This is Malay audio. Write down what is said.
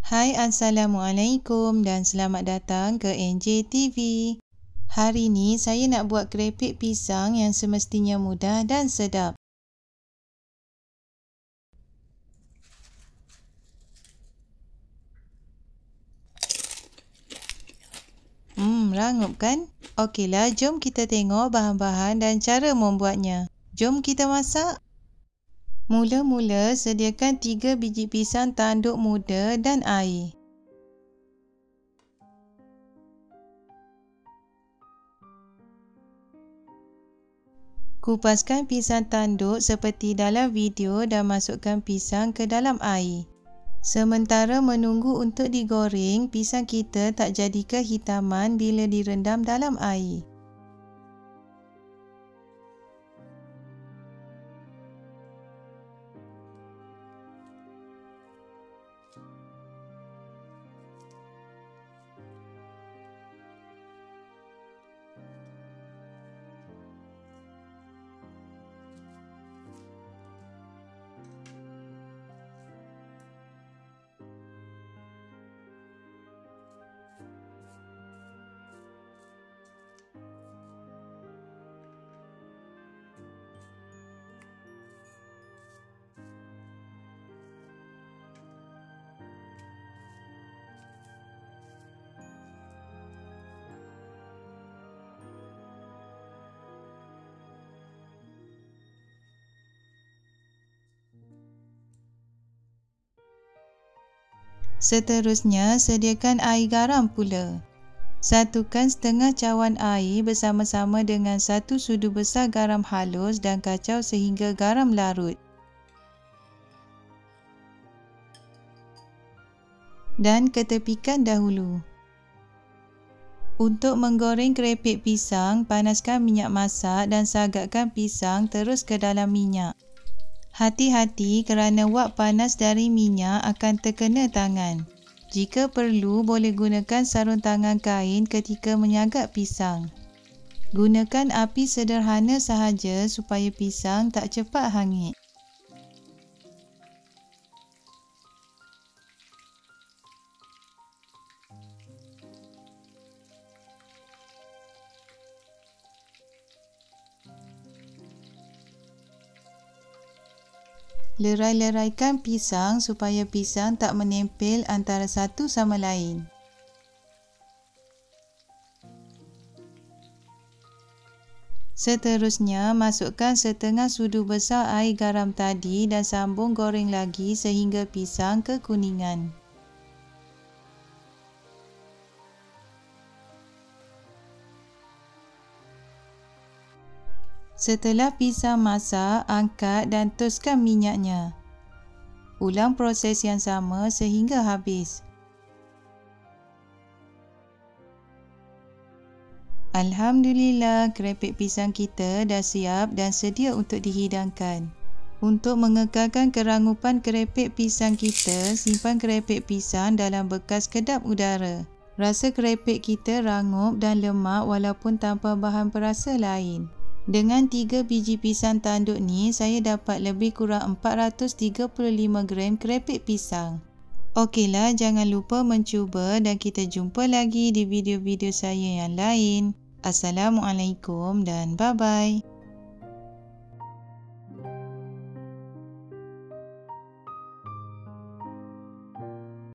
Hai, Assalamualaikum dan selamat datang ke NJ TV. Hari ni saya nak buat kerepek pisang yang semestinya mudah dan sedap. Rangup kan? Okeylah, jom kita tengok bahan-bahan dan cara membuatnya. Jom kita masak. Mula-mula sediakan 3 biji pisang tanduk muda dan air. Kupaskan pisang tanduk seperti dalam video dan masukkan pisang ke dalam air. Sementara menunggu untuk digoreng, pisang kita tak jadi kehitaman bila direndam dalam air. Seterusnya, sediakan air garam pula. Satukan setengah cawan air bersama-sama dengan 1 sudu besar garam halus dan kacau sehingga garam larut. Dan ketepikan dahulu. Untuk menggoreng kerepek pisang, panaskan minyak masak dan sagatkan pisang terus ke dalam minyak. Hati-hati kerana wap panas dari minyak akan terkena tangan. Jika perlu, boleh gunakan sarung tangan kain ketika menyagat pisang. Gunakan api sederhana sahaja supaya pisang tak cepat hangit. Lerai-leraikan pisang supaya pisang tak menempel antara satu sama lain. Seterusnya, masukkan setengah sudu besar air garam tadi dan sambung goreng lagi sehingga pisang kekuningan. Setelah pisang masak, angkat dan toskan minyaknya. Ulang proses yang sama sehingga habis. Alhamdulillah, kerepek pisang kita dah siap dan sedia untuk dihidangkan. Untuk mengekalkan kerangupan kerepek pisang kita, simpan kerepek pisang dalam bekas kedap udara. Rasa kerepek kita rangup dan lemak walaupun tanpa bahan perasa lain. Dengan 3 biji pisang tanduk ni, saya dapat lebih kurang 435 gram kerepek pisang. Okeylah, jangan lupa mencuba dan kita jumpa lagi di video-video saya yang lain. Assalamualaikum dan bye-bye.